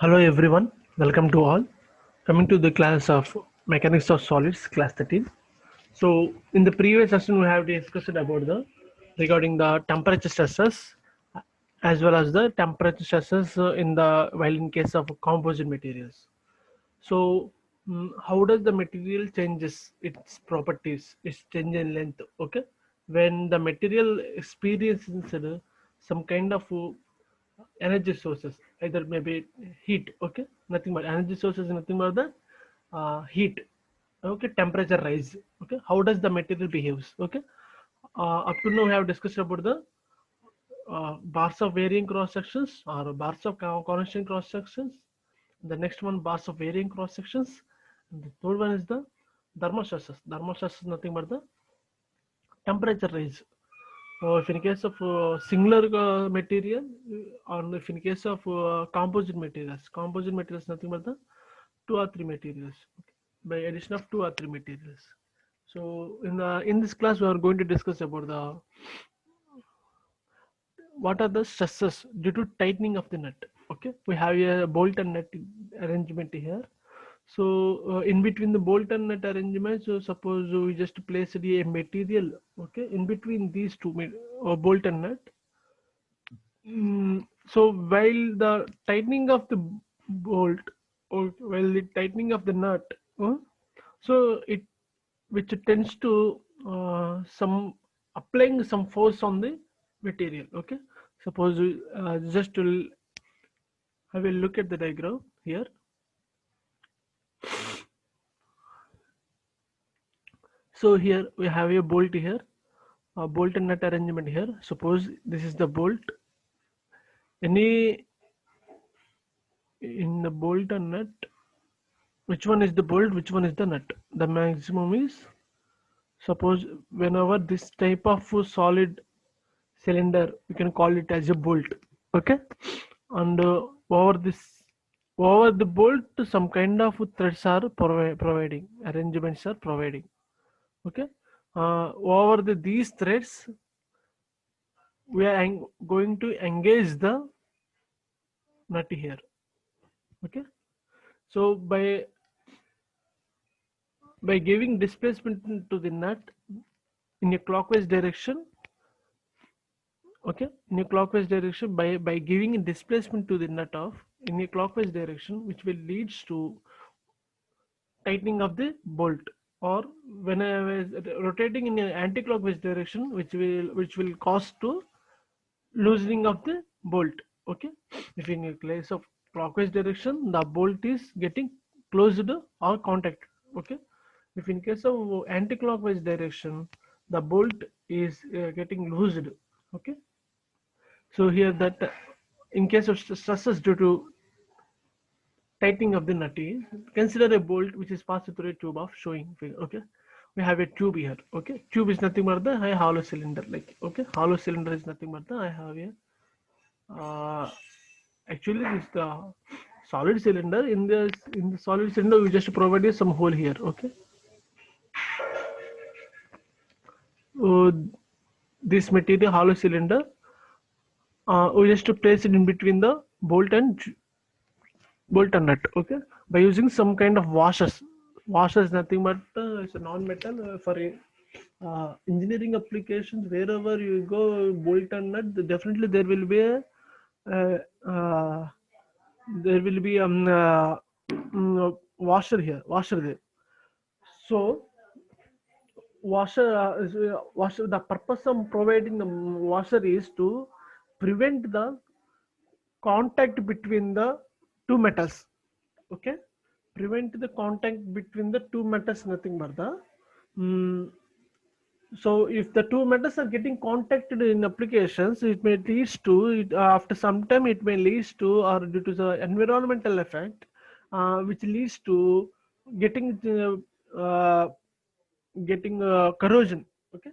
Hello everyone, welcome to all. Coming to the class of Mechanics of Solids, class 13. So in the previous session we have discussed about the regarding the temperature stresses as well as the temperature stresses in the while in case of composite materials. So how does the material changes its properties, its change in length? Okay, when the material experiences some kind of energy sources, either maybe heat, okay, nothing but energy sources, nothing but the heat, okay, temperature rise, okay, how does the material behaves, okay. Up to now we have discussed about the bars of varying cross sections or bars of constant cross sections. The next one, bars of varying cross sections, and the third one is the thermostresses nothing but the temperature rise. If in case of singular material, and if in case of composite materials nothing but the two or three materials, okay, by addition of two or three materials. So in this class we are going to discuss about the what are the stresses due to tightening of the nut. Okay, we have a bolt and nut arrangement here. So in between the bolt and nut arrangement, so suppose we just place a material, okay, in between these two bolt and nut. So while the tightening of the bolt, or while the tightening of the nut, so it which tends to some applying some force on the material. Okay, suppose we, just to have a look at the diagram here. So here we have a bolt here, a bolt and nut arrangement here. Suppose this is the bolt. Any in the bolt and nut, which one is the bolt, which one is the nut? The maximum is, suppose whenever this type of solid cylinder, we can call it as a bolt, okay, and over this, over the bolt some kind of threads are providing, arrangements are providing, okay. Over these threads we are going to engage the nut here, okay. So by giving displacement to the nut in a clockwise direction, okay, in a clockwise direction, by giving a displacement to the nut off in a clockwise direction, which will leads to tightening of the bolt, or when I was rotating in an anti-clockwise direction, which will cause to loosening of the bolt, okay. If in a case of clockwise direction, the bolt is getting closed or contact, okay. If in case of anti-clockwise direction, the bolt is getting loosed, okay. So here that in case of stresses due to tightening of the nut is, consider a bolt which is passed through a tube of showing figure, okay. We have a tube here, okay. Tube is nothing but the hollow cylinder, like, okay. Hollow cylinder is nothing but the I have a actually this the solid cylinder. In the solid cylinder we just provided some hole here, okay. uh, this material hollow cylinder, we just to place it in between the bolt and nut, okay, by using some kind of washers nothing but it's a non-metal, for engineering applications. Wherever you go, bolt and nut, definitely there will be a uh, uh, there will be washer here, washer there. So washer, the purpose of providing the washer is to prevent the contact between the two metals, okay. Prevent the contact between the two metals, nothing but the mm, so if the two metals are getting contacted in applications, it may leads to it, after some time it may leads to, or due to the environmental effect, which leads to getting corrosion, okay.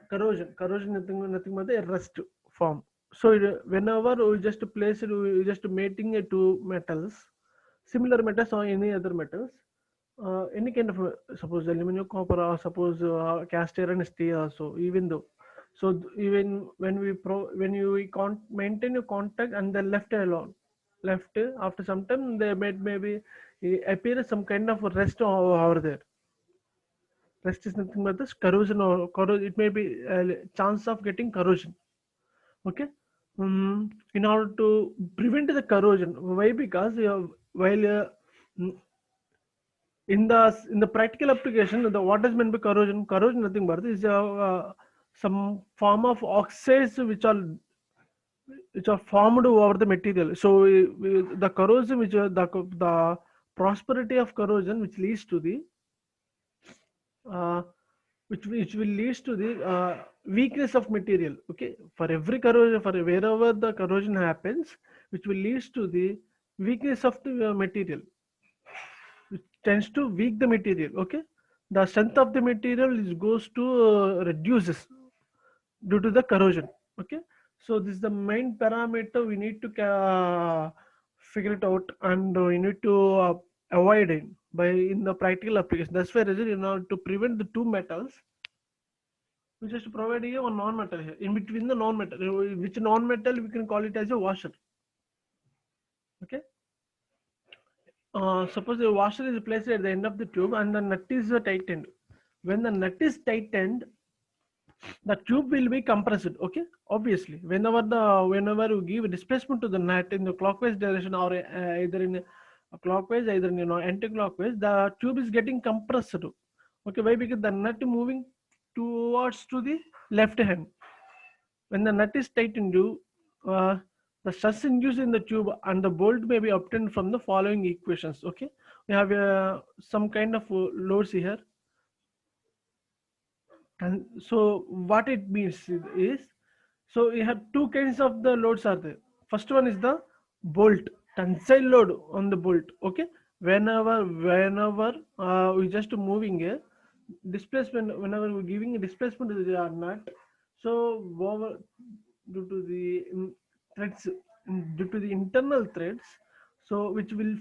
Corrosion nothing but the rust form. So whenever we just place it, we just mating two metals, similar metals or any other metals, any kind of suppose aluminum, copper, or suppose cast iron, steel also, even though, so even when we maintain a contact and then left alone, left. After some time, they might maybe appear some kind of rest over there. Rest is nothing but this corrosion or corrosion. It may be a chance of getting corrosion. Okay. In order to prevent the corrosion, why? Because while mm, in the practical application, the what is meant by corrosion? Corrosion nothing but is some form of oxides which are formed over the material. So the corrosion, the prosperity of corrosion, which leads to the uh, which will lead to the weakness of material. Okay, for every corrosion, for wherever the corrosion happens, which will lead to the weakness of the material, which tends to weak the material. Okay, the strength of the material is goes to reduces due to the corrosion. Okay, so this is the main parameter we need to figure it out, and we need to avoid it by in the practical application. That's why in order to prevent the two metals, we just provide here one non-metal here in between the non-metal, which non-metal we can call it as a washer. Okay, suppose the washer is placed at the end of the tube and the nut is tightened. When the nut is tightened, the tube will be compressed. Okay, obviously whenever you give displacement to the nut in the clockwise direction, or either in a clockwise, either in anti-clockwise, the tube is getting compressed. Okay, why? Because the nut moving towards to the left hand. When the nut is tightened, uh, the stress induced in the tube and the bolt may be obtained from the following equations. Okay, we have some kind of loads here. And so what it means is, so you have two kinds of the loads are there. First one is the bolt, tensile load on the bolt. Okay, whenever we just moving a displacement, whenever we're giving a displacement to the nut, so due to the threads, due to the internal threads, so which will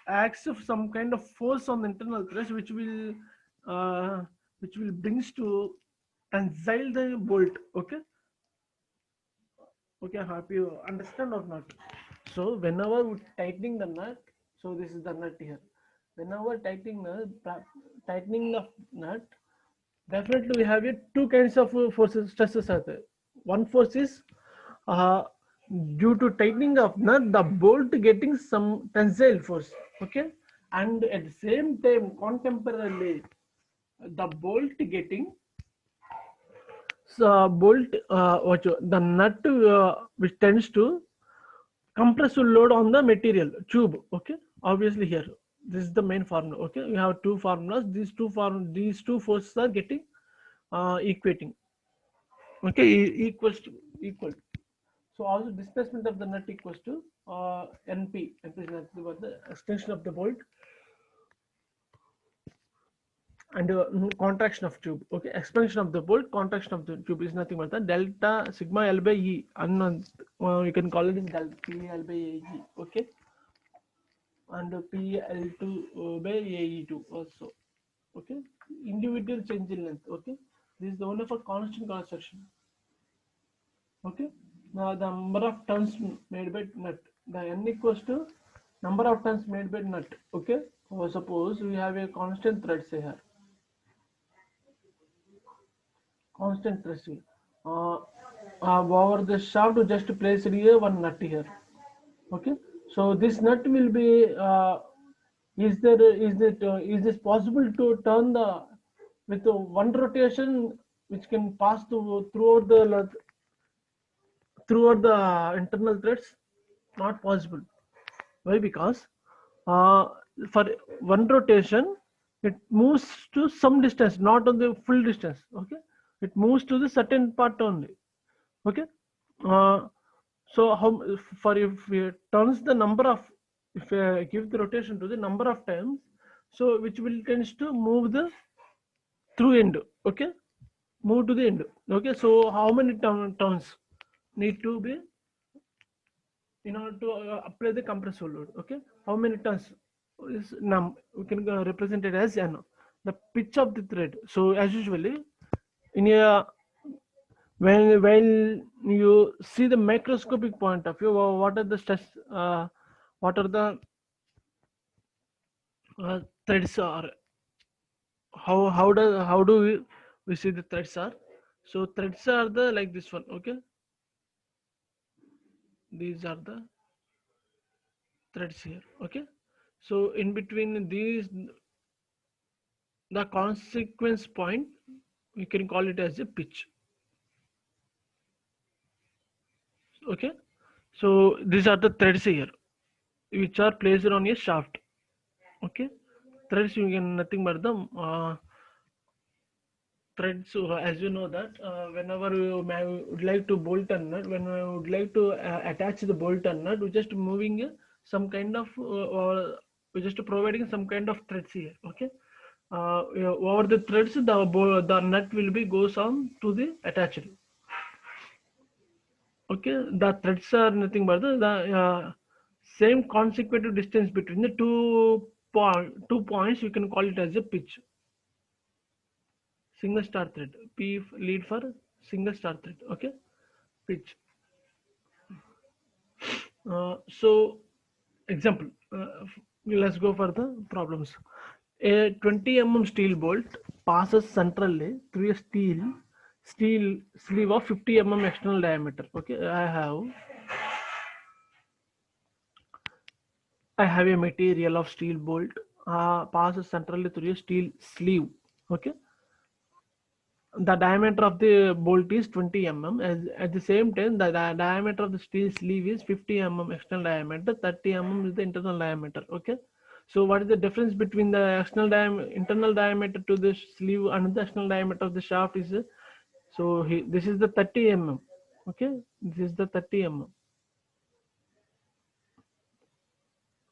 acts of some kind of force on the internal threads, uh, which will brings to tensile the bolt. Okay, okay, happy you understand or not? So whenever we tightening the nut, so this is the nut here. Whenever tightening the nut, definitely we have it two kinds of forces, stresses are there. One force is uh, due to tightening of nut, the bolt getting some tensile force. Okay, and at the same time, contemporarily, the bolt getting bolt the nut which tends to compressive load on the material tube. Okay, obviously here this is the main formula. Okay, we have two formulas. These two forces are getting equating. Okay, equal. So also displacement of the nut equals to NP. NP is nothing but the extension of the bolt and contraction of tube. Okay, expansion of the bolt, contraction of the tube is nothing but the delta sigma L by E, and you can call it in delta P L by AE. Okay, and PL2 by AE2 also. Okay, individual change in length. Okay, this is the only for constant construction. Okay, now the number of turns made by nut, the N equals to number of turns made by nut. Okay, so suppose we have a constant thread, say here, constant thread here. Over the shaft to just place here one nut here. Okay, so this nut will be is this possible to turn the with one rotation which can pass throughout the internal threads? Not possible. Why? Because uh, for one rotation it moves to some distance, not on the full distance. Okay, it moves to the certain part only. Okay, uh, so how for if we turns the number of, if I give the rotation to the number of times, so which will tends to move the through end. Okay, move to the end. Okay, so how many turns need to be in order to apply the compressor load? Okay, how many turns is num, we can represent it as n, the pitch of the thread. So as usually in a, when you see the macroscopic point of view, what are the stress what are the threads are, how do we see the threads are. So threads are the like this one, okay. These are the threads here, okay. So in between these, the consequence point, we can call it as a pitch, okay. So these are the threads here which are placed on a shaft, okay. Threads, you can nothing but the threads. So as you know that whenever you would like to bolt a nut, when I would like to attach the bolt and nut, we're just moving some kind of or we're just providing some kind of threads here, okay. Yeah, over the threads, the nut will be goes on to the attached, okay. The threads are nothing but the same consecutive distance between the two points. You can call it as a pitch. Single star thread, lead for single star thread, okay. Pitch. So example, let's go for the problems. A 20 steel bolt passes centrally through a steel sleeve of 50 external diameter, okay. I have a material of steel bolt passes centrally through a steel sleeve, okay. The diameter of the bolt is 20 as at the same time the diameter of the steel sleeve is 50 external diameter, 30 is the internal diameter, okay. So what is the difference between the internal diameter to the sleeve and the external diameter of the shaft is this is the 30 okay. This is the 30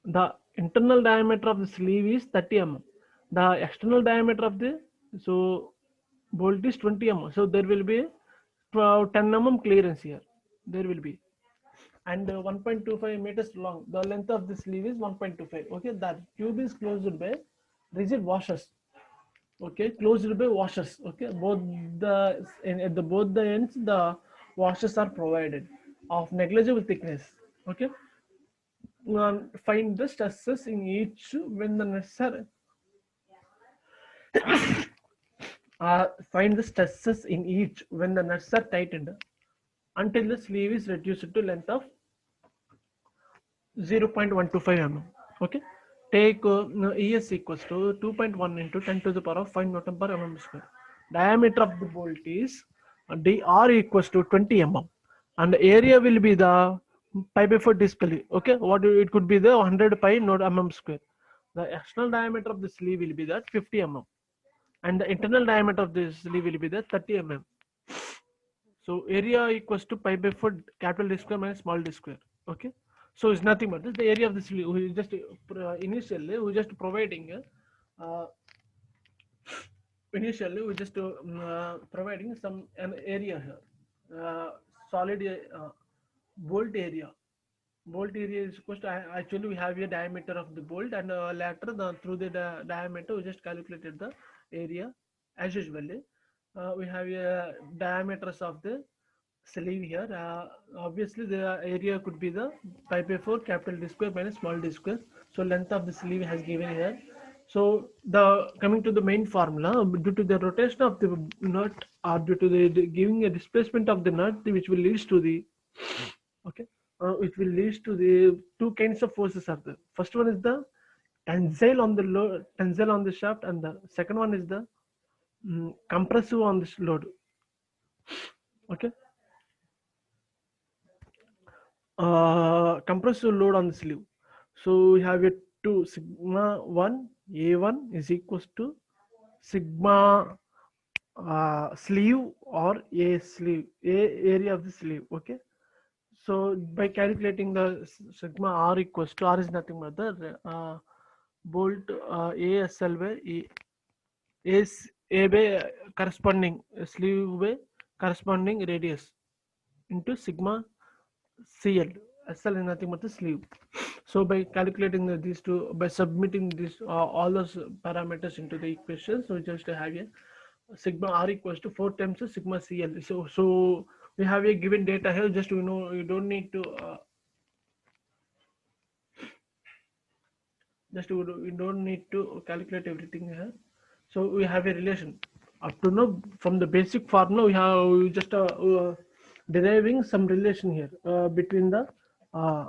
the internal diameter of the sleeve is 30 the external diameter of the so bolt is 20 so there will be 10 clearance here, there will be. And 1.25 meters long, the length of the sleeve is 1.25, okay. That tube is closed by rigid washers, okay, closed by washers, okay. Both at the both the ends the washers are provided of negligible thickness, okay. Find the stresses in each when the necessary find the stresses in each when the nuts are tightened until the sleeve is reduced to length of 0.125 okay. Take ES equals to 2.1 into 10 to the power of 5 Newton per square. Diameter of the bolt is dr equals to 20 and the area will be the pi by 4 display, okay. What it could be the 100 pi newton square. The external diameter of the sleeve will be that 50 and the internal diameter of the sleeve will be the 30 So area equals to pi by 4 capital D square minus small d square. Okay. So it's nothing but this the area of the sleeve. We just initially we just providing initially we just providing some an area here, solid bolt area. Bolt area is supposed to actually we have a diameter of the bolt and later through the diameter we just calculated the area as usually. We have a diameters of the sleeve here. Obviously the area could be the pi by 4 capital D square minus small d square. So length of the sleeve has given here. So the coming to the main formula, due to the rotation of the nut or due to the giving a displacement of the nut which will leads to the okay, which will lead to the two kinds of forces are there. First one is the tensile on the shaft, and the second one is the compressive on this load. Okay, compressive load on the sleeve. So we have a two sigma one A1 is equals to sigma sleeve or a sleeve a area of the sleeve. Okay. So by calculating the sigma r equals to r is nothing but the bolt ASL by is A by corresponding sleeve by corresponding radius into sigma CL. SL is nothing but the sleeve. So by calculating these two, by submitting this all those parameters into the equation, so just have a sigma r equals to 4 times the sigma CL. So we have a given data here. Just you know you don't need to Just we don't need to calculate everything here. So we have a relation. Up to now, from the basic formula, we just deriving some relation here between the uh,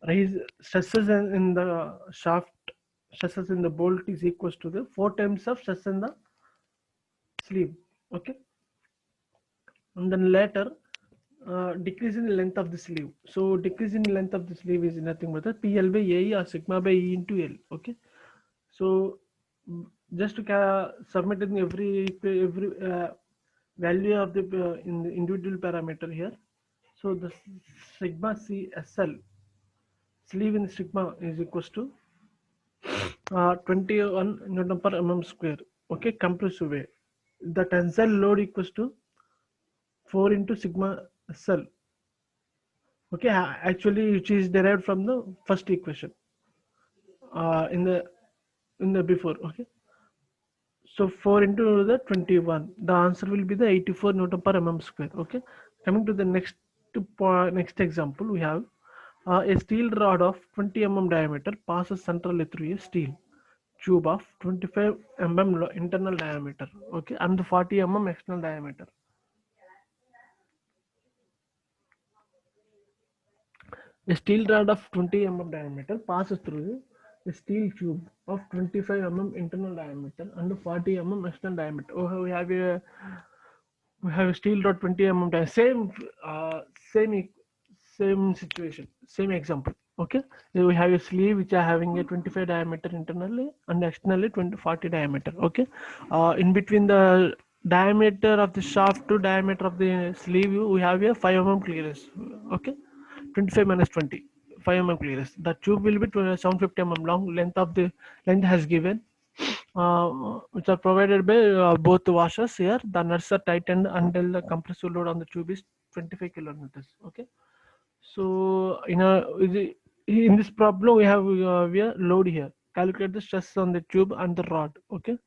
rise stresses in the shaft, stresses in the bolt is equals to the 4 times of stress in the sleeve. Okay, and then later decrease in length of the sleeve. So decrease in length of the sleeve is nothing but the PL by AE or sigma by E into L. Okay, so just to submit in every value of the in the individual parameter here. So the sigma CSL sleeve in sigma is equals to 21 Newton per mm square. Okay, compressive way. The tensile load equals to 4 into sigma SL. Okay, actually which is derived from the first equation in the before. Okay, so 4 into the 21, the answer will be the 84 Newton per mm square. Okay, coming to the next example, we have a steel rod of 20 diameter passes centrally through a steel tube of 25 internal diameter. Okay, and the 40 external diameter. A steel rod of 20 diameter passes through a steel tube of 25 internal diameter and 40 external diameter. Oh, we have a steel rod 20 diameter. Same same situation, same example. Okay, so we have a sleeve which are having a 25 diameter internally and externally 40 diameter. Okay, in between the diameter of the shaft to diameter of the sleeve, we have a 5 clearance. Okay, 25 minus 20, 5 clearance. The tube will be 750 long. Length has given, which are provided by both washers here. The nuts are tightened until the compressor load on the tube is 25 kilonewtons. Okay, so in this problem we have load here. Calculate the stress on the tube and the rod. Okay,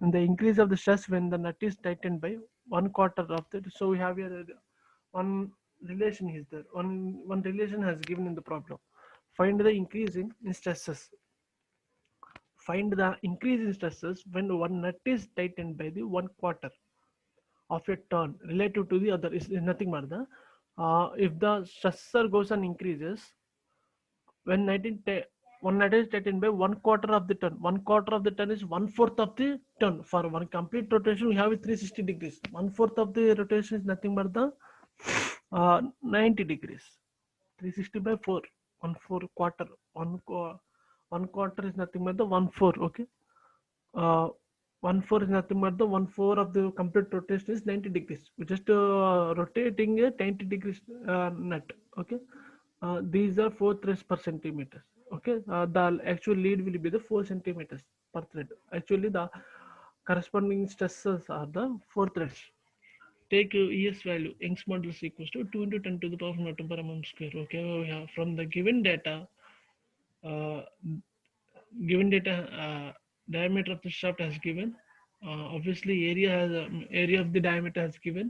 and the increase of the stress when the nut is tightened by 1/4 of the. So we have here one relation is there. One relation has given in the problem. Find the increase in stresses. Find the increase in stresses when one nut is tightened by the 1/4 of a turn relative to the other is nothing but the if the stressor goes and increases when one nut is tightened by 1/4 of the turn. 1/4 of the turn is 1/4 of the turn. For one complete rotation, we have 360 degrees. 1/4 of the rotation is nothing but the 90 degrees. 360 by 4, 1/4 quarter. One quarter is nothing but the 1/4. Okay, uh, 1/4 is nothing but the 1/4 of the complete rotation is 90 degrees. We're just rotating a 90 degrees nut. Okay, these are 4 threads per centimeters. Okay, the actual lead will be the 4 centimeters per thread. Actually, the corresponding stresses are the 4 threads. Take ES value, Young's modulus equals to 2 into 10 to the power of Newton per mm square. Okay, we have from the uh, given data, diameter of the shaft has given. Obviously, area of the diameter has given,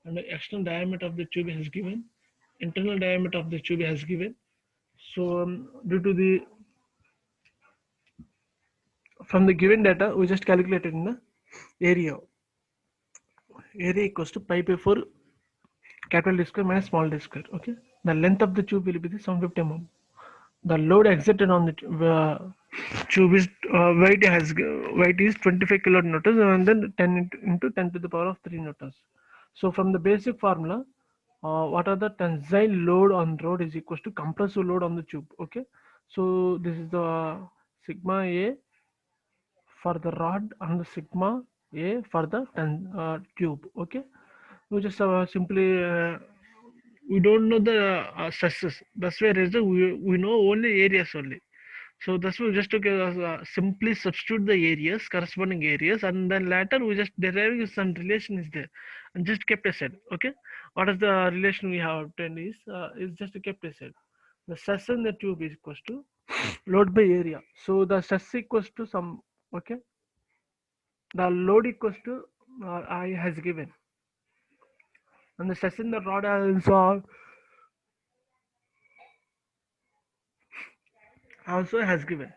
and the external diameter of the tube has given. Internal diameter of the tube has given. So, due to the from the given data, we just calculated in the area. Area equals to pi by 4 capital D square minus small d square. Okay, the length of the tube will be the 750 mm. The load exerted on the tube is weight is 25 kilonewtons and then 10 into 10 to the power of 3 newtons. So from the basic formula, what are the tensile load on rod is equals to compressive load on the tube. Okay, so this is the sigma A for the rod and the sigma A for the tube. Okay, we just simply we don't know the stresses. That's why we know only areas only. So that's why we just simply substitute the areas, corresponding areas, and then later we just deriving some relation is there, and just kept aside. Okay, what is the relation we have obtained is just kept aside. The stress in the tube is equals to load by area. So the stress equals to some. Okay, the load equals to I has given, and the stress in the rod also also has given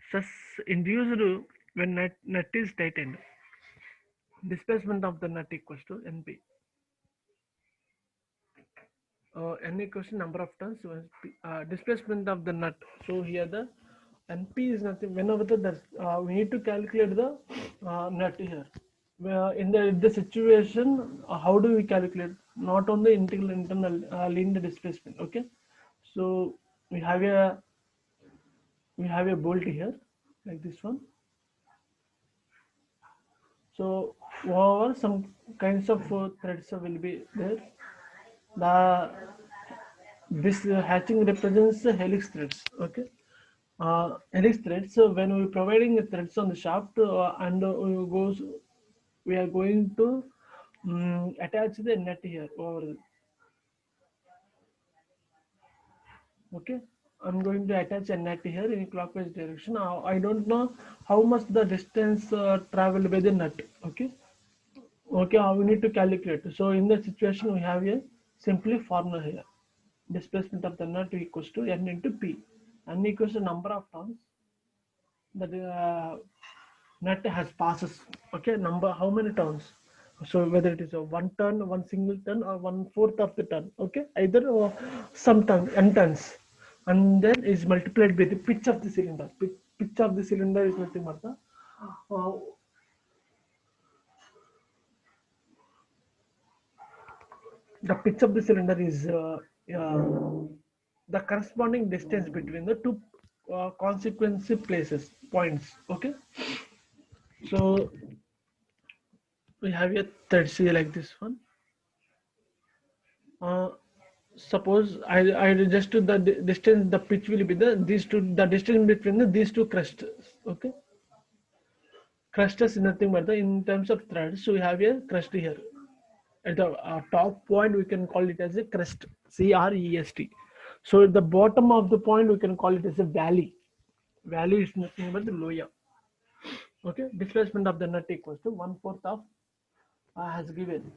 stress induced when nut is tightened. Displacement of the nut equals to NP. N equals to number of turns. Displacement of the nut. So here the NP is nothing. Whenever we need to calculate the nut here. Where in the situation, how do we calculate? Not on the integral internal linear displacement. Okay, so we have a bolt here like this one. So over some kinds of threads will be there. The this hatching represents the helix threads. Okay, helix threads. So when we providing the threads on the shaft and we are going to attach the net here over. Okay, I'm going to attach a net here in clockwise direction. I don't know how much the distance traveled by the net. Okay, we need to calculate. So in that situation, we have a simply formula here. Displacement of the nut equals to n into p. N equals the number of turns that nut has passes. Okay, number how many turns. So whether it is a one turn, one single turn, or 1/4 of the turn. Okay, either some turn, n turns, and then is multiplied by the pitch of the cylinder. Pitch of the cylinder is nothing but uh, the pitch of the cylinder is the corresponding distance between the two consequence places points. Okay, so we have a thread C like this one. uh, Suppose I just to the distance, the pitch will be the distance between these two crests. Okay, crest is nothing but in terms of threads. So we have a crest here at the top point. We can call it as a crest, crest. So at the bottom of the point we can call it as a valley. Valley is nothing but the loya. Okay, displacement of the nut equals to 1/4 of has given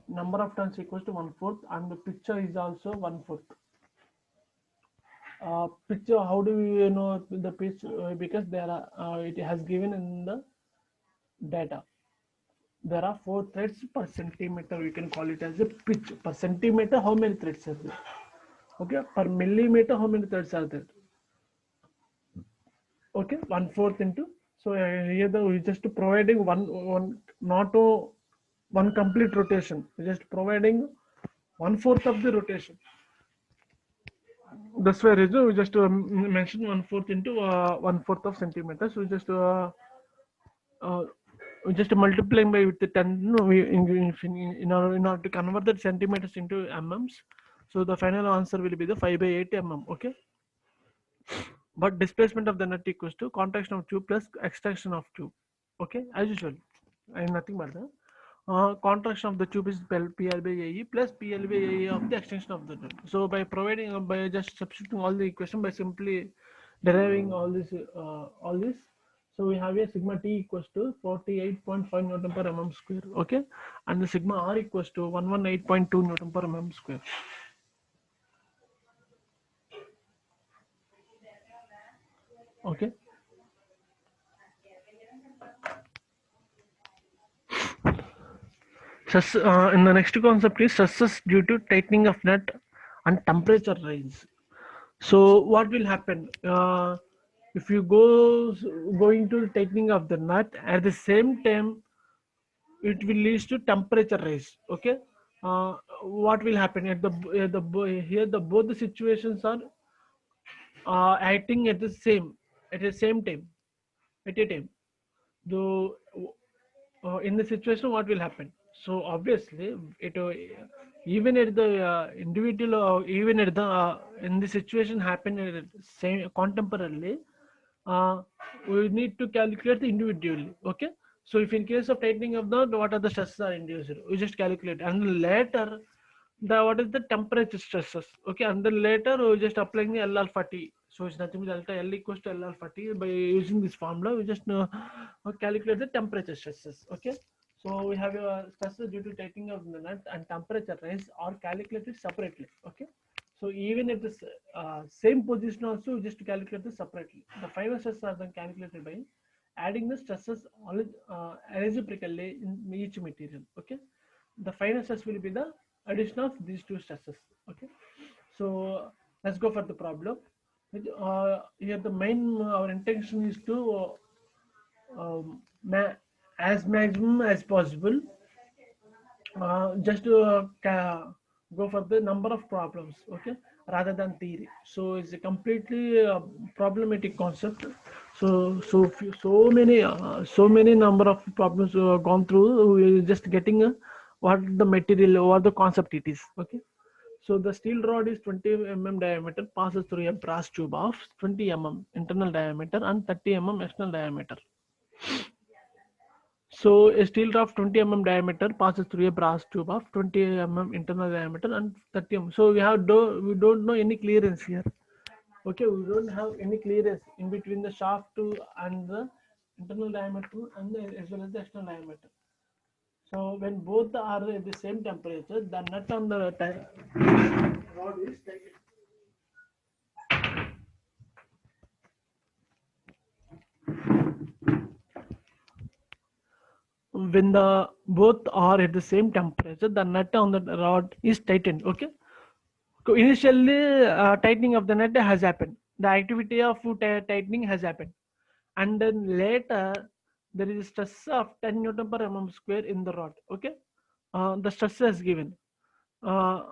number of turns equals to 1/4, and the picture is also 1/4. Picture, how do we know the pitch? Because there are it has given in the data. There are 4 threads per centimeter. We can call it as a pitch. Per centimeter, how many threads are there? Okay, per millimeter, how many threads are there? Okay, 1/4 into. So here we just providing one not one complete rotation. We're just providing 1/4 of the rotation. That's why reason we just mention 1/4 into 1/4 of centimeters. Uh, we just multiplying by with the 10. No, in order to convert the centimeters into mm's. So the final answer will be the 5/8 mm. Okay, but displacement of the nut equals to contraction of tube plus extraction of tube. Okay, as usual, and nothing but the contraction of the tube is PL by AE plus PL by AE of the extension of the nut. So by providing by just substituting all the equation by simply deriving all this, so we have a sigma T equals to 48.5 Newton per mm square. Okay, and the sigma R equals to 118.2 Newton per mm square. Okay. In the next concept is stresses due to tightening of nut and temperature rise. So what will happen if you going to the tightening of the nut at the same time it will lead to temperature rise. Okay, what will happen here the both the situations are acting at the same time at a time. Though in the situation what will happen, so obviously it even at the individual even at the in the situation happen at the same contemporarily, uh, we need to calculate the individually. Okay, so if in case of tightening of the what are the stresses are induced, we just calculate, and later the what is the temperature stresses. Okay, and then later we just applying the L alpha T. So it's nothing but delta L equals to L alpha T. By using this formula we just calculate the temperature stresses. Okay, so we have stresses due to tightening of the nut and temperature rise are calculated separately. Okay, So even if this same position also, you just calculate this separately. The final stresses are then calculated by adding the stresses algebraically in each material. Okay, the final stress will be the addition of these two stresses. Okay, so let's go for the problem. Here the main our intention is to as maximum as possible, just to go for the number of problems, okay, rather than theory. So it's a completely problematic concept. So many number of problems gone through. We're just getting what the material or the concept it is. Okay, so the steel rod is 20 mm diameter, passes through a brass tube of 20 mm internal diameter and 30 mm external diameter. So a steel rod of 20 mm diameter passes through a brass tube of 20 mm internal diameter and 30 mm. So we don't know any clearance here. Okay, we don't have any clearance in between the shaft and the internal diameter and as well as the external diameter. So when both are at the same temperature, the nut on the rod is tightened. When the both are at the same temperature, the nut on the rod is tightened. Okay, so initially tightening of the nut has happened, the activity of tightening has happened, and then later there is stress of 10 newton per mm square in the rod. Okay, the stress is given. uh,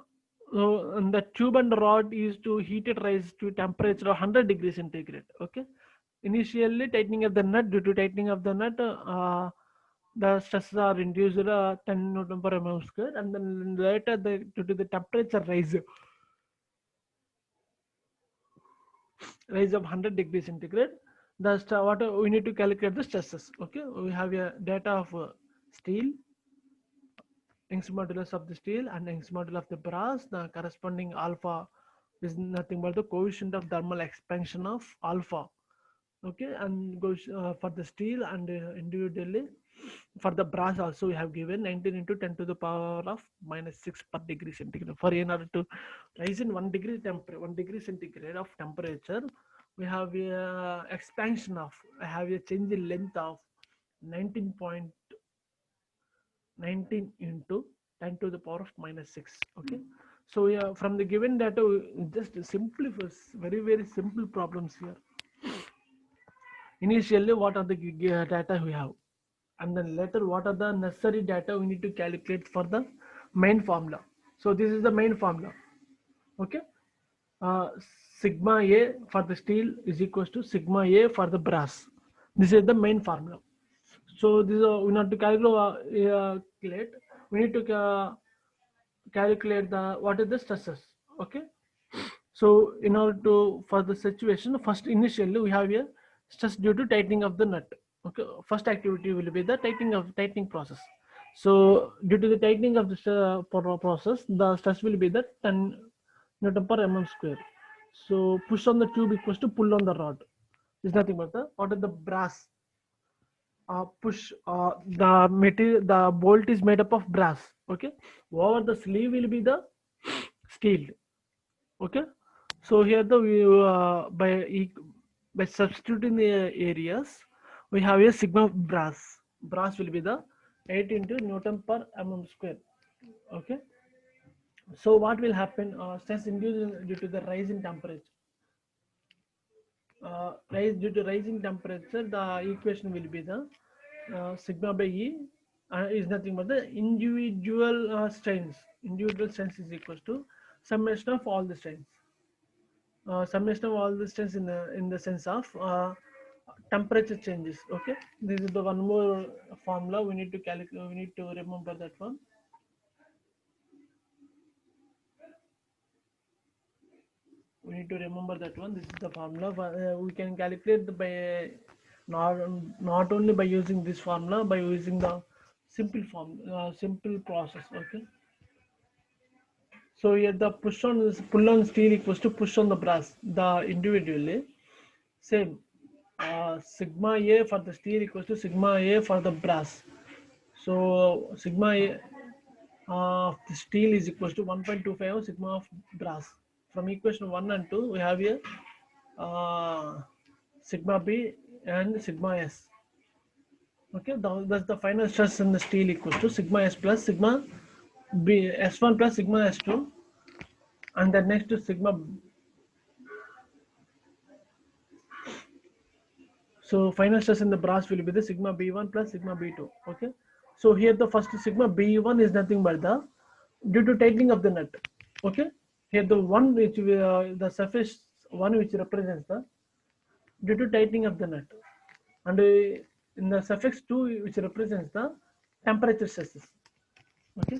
and the tube and rod is to heat it rise to temperature of 100 degrees centigrade. Okay, initially tightening of the nut, due to tightening of the nut, the stresses are induced 10 newton per mm square, and then later due to the temperature rise of 100 degrees centigrade, what we need to calculate the stresses. Okay, we have a data of steel, Young's modulus of the steel and Young's modulus of the brass. The corresponding alpha is nothing but the coefficient of thermal expansion of alpha. Okay, and goes for the steel, and individually for the brass also we have given 19 into 10 to the power of -6 per degree centigrade. For in order to rise in 1 degree centigrade of temperature, we have a expansion of, I have a change in length of 19.19 into 10 to the power of -6. Okay, so yeah, from the given data, just simplify very simple problems here. Initially, what are the data we have, and then later what are the necessary data we need to calculate for the main formula. So this is the main formula. Okay, uh, sigma A for the steel is equals to sigma A for the brass. This is the main formula. So this is we need to calculate. We need to calculate the what is the stresses. Okay, so in order to for the situation, first initially we have a stress due to tightening of the nut. Okay, first activity will be the tightening process. So due to the tightening of the process, the stress will be the 10 newton per mm square. So push on the tube equals to pull on the rod. Is nothing but the what is the brass push, the material, the bolt is made up of brass. Okay, over the sleeve will be the steel. Okay, so here the by substituting the areas, we have a sigma brass will be the 8 into newton per mm square. Okay, so what will happen, stress induced due to the rise in temperature, rise due to rising temperature, the equation will be the sigma by E is nothing but the individual strains is equals to summation of all the strains. Summation of all the strains in the sense of temperature changes. Okay, this is the one more formula we need to calculate. We need to remember that one. We need to remember that one. This is the formula. We can calculate by not not only by using this formula, by using the simple process. Okay. So here the pull on steel equals to push on the brass. The individually same, sigma A for the steel equals to sigma A for the brass. So sigma A of the steel is equals to 1.25 sigma of brass. from equation 1 and 2, we have here sigma B and sigma S. Okay, that's the final stress in the steel equals to sigma S plus sigma B, S1 plus sigma S2, and then next to sigma. So final stress in the brass will be the sigma B1 plus sigma B2. Okay. So here the first sigma B1 is nothing but the due to tightening of the nut. Okay. Here the one which the surface one which represents the due to tightening of the nut, and in the suffix 2 which represents the temperature stresses. Okay.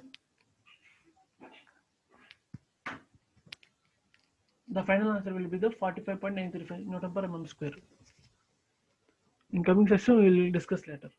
The final answer will be the 45.935 Newton per mm square. In coming session we will discuss later.